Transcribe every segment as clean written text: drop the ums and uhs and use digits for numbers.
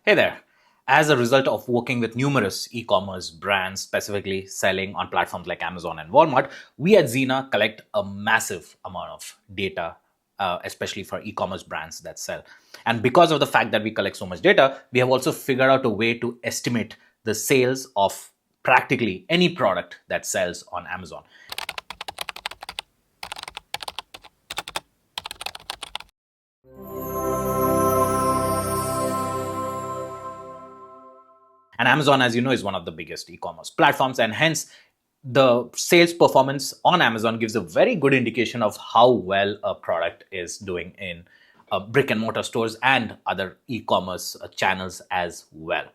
Hey there. As a result of working with numerous e-commerce brands, specifically selling on platforms like Amazon and Walmart, we at Xena collect a massive amount of data, especially for e-commerce brands that sell. And because of the fact that we collect so much data, we have also figured out a way to estimate the sales of practically any product that sells on Amazon. And Amazon, as you know, is one of the biggest e-commerce platforms, and hence the sales performance on Amazon gives a very good indication of how well a product is doing in brick and mortar stores and other e-commerce channels as well.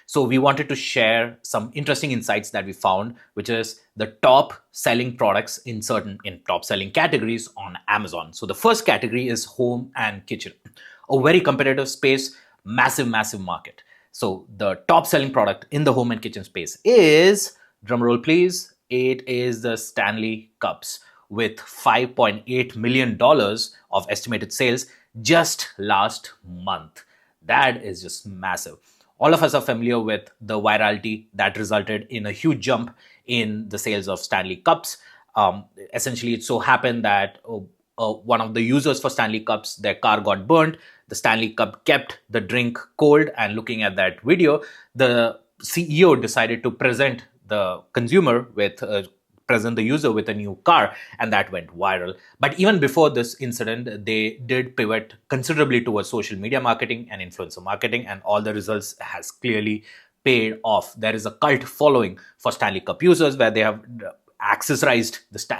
So we wanted to share some interesting insights that we found, which is the top selling products in top selling categories on Amazon. So the first category is home and kitchen, a very competitive space, massive market. So the top selling product in the home and kitchen space is, drumroll please, it is the Stanley Cups with $5.8 million of estimated sales just last month. That is just massive. All of us are familiar with the virality that resulted in a huge jump in the sales of Stanley Cups. Essentially, it so happened that one of the users for Stanley Cups, their car got burnt. The Stanley Cup kept the drink cold, and looking at that video, the CEO decided to present the consumer with present the user with a new car, and that went viral. But even before this incident, they did pivot considerably towards social media marketing and influencer marketing, and all the results has clearly paid off. There is a cult following for Stanley Cup users where they have accessorized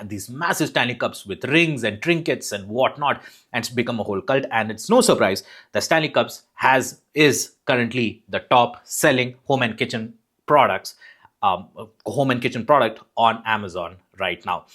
these massive Stanley Cups with rings and trinkets and whatnot, and it's become a whole cult. And it's no surprise that Stanley Cups is currently the top selling home and kitchen product on Amazon right now.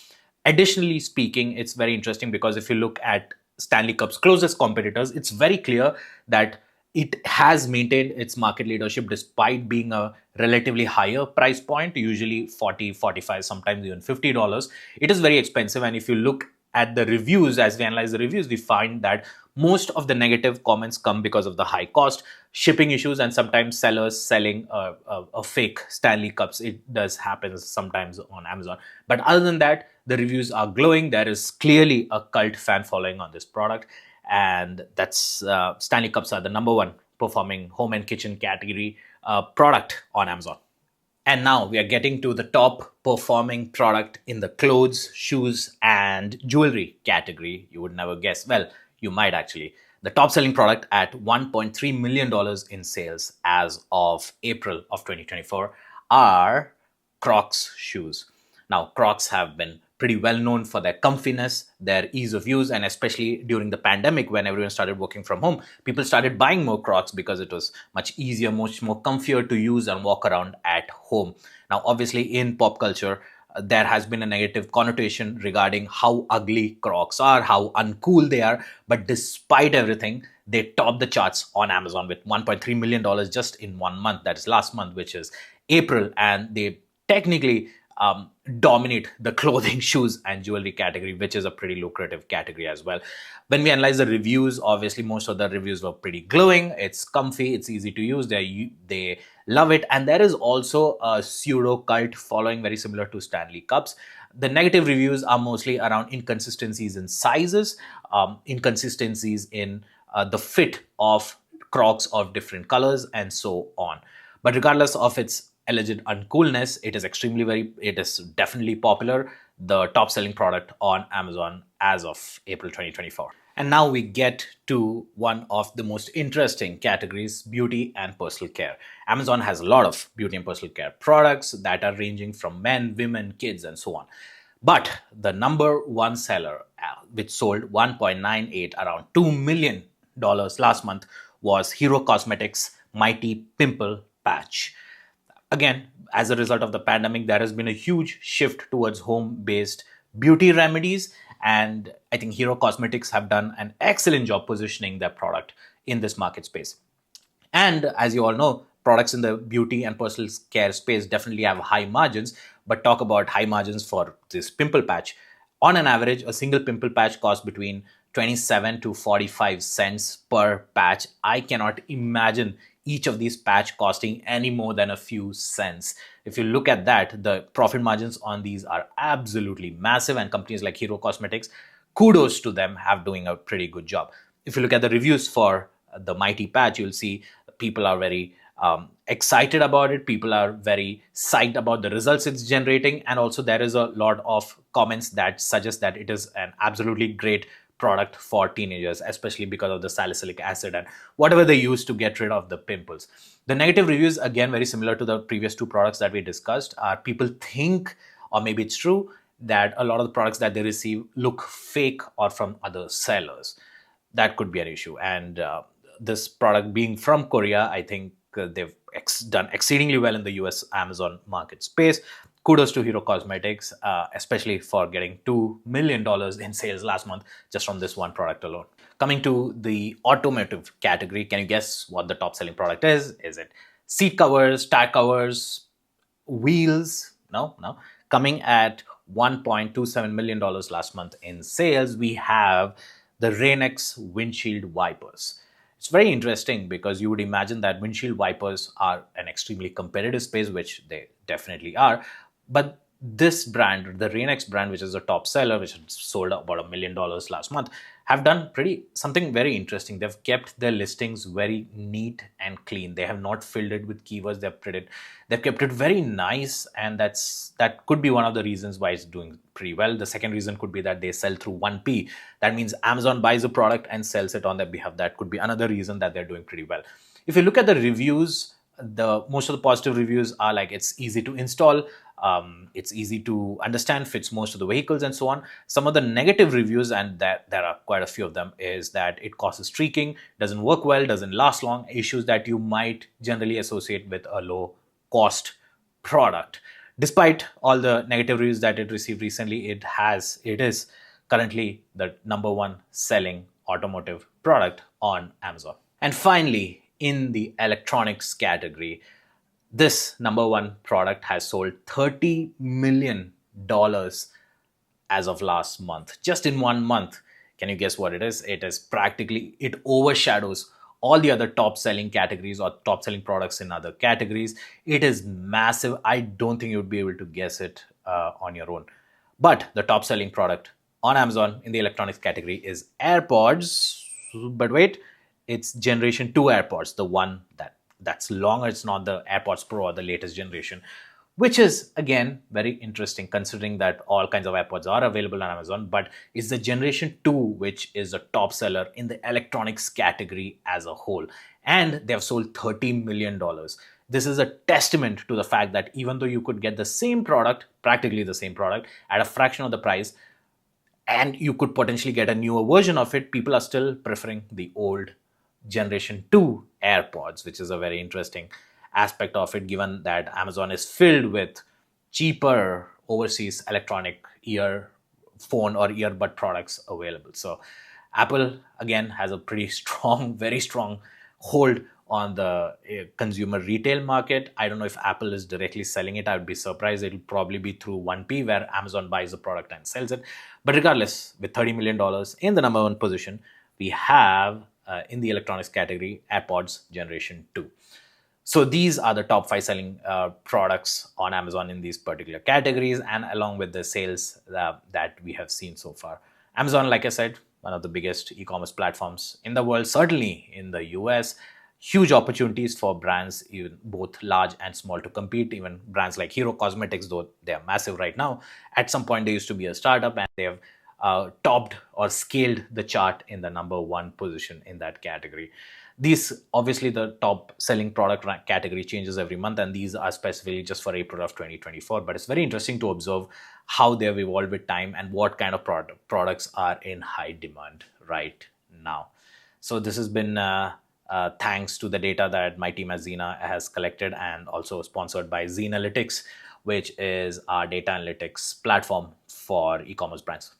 Additionally speaking, it's very interesting because if you look at Stanley Cup's closest competitors, it's very clear that it has maintained its market leadership despite being a relatively higher price point, usually 40, 45, sometimes even $50. It is very expensive. And if you look at the reviews, as we analyze the reviews, we find that most of the negative comments come because of the high cost, shipping issues, and sometimes sellers selling a fake Stanley Cups. It does happen sometimes on Amazon. But other than that, the reviews are glowing. There is clearly a cult fan following on this product. And that's Stanley Cups are the number one performing home and kitchen category product on Amazon. And now we are getting to the top performing product in the clothes, shoes, and jewelry category. You would never guess. Well, you might actually. The top selling product at $1.3 million in sales as of April of 2024 are Crocs shoes. Now, Crocs have been pretty well known for their comfiness, their ease of use, and especially during the pandemic when everyone started working from home, people started buying more Crocs because it was much easier, much more comfier to use and walk around at home. Now, obviously, in pop culture, there has been a negative connotation regarding how ugly Crocs are, how uncool they are. But despite everything, they topped the charts on Amazon with $1.3 million just in 1 month. That is last month, which is April. And they technically dominate the clothing, shoes, and jewelry category, which is a pretty lucrative category as well. When we analyze the reviews, obviously most of the reviews were pretty glowing. It's comfy, it's easy to use, they love it. And there is also a pseudo cult following, very similar to Stanley Cups. The negative reviews are mostly around inconsistencies in sizes, inconsistencies in the fit of Crocs of different colors, and so on. But regardless of its alleged uncoolness, it is definitely popular, the top selling product on Amazon as of April 2024. And now we get to one of the most interesting categories, beauty and personal care. Amazon has a lot of beauty and personal care products that are ranging from men, women, kids, and so on. But the number one seller, which sold 1.98, around $2 million last month, was Hero Cosmetics' mighty Pimple patch. Again, as a result of the pandemic, there has been a huge shift towards home-based beauty remedies, and I think Hero Cosmetics have done an excellent job positioning their product in this market space. And as you all know, products in the beauty and personal care space definitely have high margins, but talk about high margins for this pimple patch. On an average, a single pimple patch costs between 27 to 45 cents per patch. I cannot imagine each of these patch costing any more than a few cents. If you look at that, the profit margins on these are absolutely massive, and companies like Hero Cosmetics, kudos to them, have doing a pretty good job. If you look at the reviews for the mighty patch, you'll see people are very excited about it. People are very psyched about the results it's generating, and also there is a lot of comments that suggest that it is an absolutely great product for teenagers, especially because of the salicylic acid and whatever they use to get rid of the pimples. The negative reviews, again, very similar to the previous two products that we discussed, are people think, or maybe it's true, that a lot of the products that they receive look fake or from other sellers. That could be an issue. And this product being from Korea, I think they've done exceedingly well in the US Amazon market space. Kudos to Hero Cosmetics, especially for getting $2 million in sales last month just from this one product alone. Coming to the automotive category, can you guess what the top selling product is? Is it seat covers, tire covers, wheels? No. Coming at $1.27 million last month in sales, we have the Rain-X windshield wipers. It's very interesting because you would imagine that windshield wipers are an extremely competitive space, which they definitely are. But this brand, the Rain-X brand, which is a top seller, which sold about $1 million last month, have done something very interesting. They've kept their listings very neat and clean. They have not filled it with keywords. They've kept it very nice, and that could be one of the reasons why it's doing pretty well. The second reason could be that they sell through 1P. That means Amazon buys a product and sells it on their behalf. That could be another reason that they're doing pretty well. If you look at the reviews, most of the positive reviews are like it's easy to install, it's easy to understand, fits most of the vehicles, and so on. Some of the negative reviews, and that there are quite a few of them, is that it causes streaking, doesn't work well, doesn't last long, issues that you might generally associate with a low cost product. Despite all the negative reviews that it received recently, it is currently the number one selling automotive product on Amazon. And finally, in the electronics category, this number one product has sold $30 million as of last month, just in 1 month. Can you guess what it is? It overshadows all the other top selling categories or top selling products in other categories. It is massive. I don't think you would be able to guess it on your own. But the top selling product on Amazon in the electronics category is AirPods. But wait, it's Generation 2 AirPods, the one that's longer. It's not the AirPods Pro or the latest generation, which is, again, very interesting considering that all kinds of AirPods are available on Amazon, but it's the Generation 2 which is a top seller in the electronics category as a whole. And they have sold $30 million. This is a testament to the fact that even though you could get the same product, practically the same product, at a fraction of the price, and you could potentially get a newer version of it, people are still preferring the old Generation 2 AirPods, which is a very interesting aspect of it, given that Amazon is filled with cheaper overseas electronic earphone or earbud products available. So Apple, again, has a pretty strong, very strong hold on the consumer retail market. I don't know if Apple is directly selling it. I would be surprised. It'll probably be through 1P, where Amazon buys the product and sells it. But regardless, with $30 million in the number one position, we have in the electronics category, AirPods Generation 2. So these are the top 5 selling products on Amazon in these particular categories, and along with the sales that we have seen so far. Amazon, like I said, one of the biggest e-commerce platforms in the world, certainly in the US. Huge opportunities for brands, even both large and small, to compete. Even brands like Hero Cosmetics, though they are massive right now, at some point they used to be a startup, and they have topped or scaled the chart in the number one position in that category. These, obviously, the top selling product category changes every month, and these are specifically just for April of 2024. But it's very interesting to observe how they have evolved with time and what kind of products are in high demand right now. So this has been thanks to the data that my team at Xena has collected, and also sponsored by Xenalytics, which is our data analytics platform for e-commerce brands.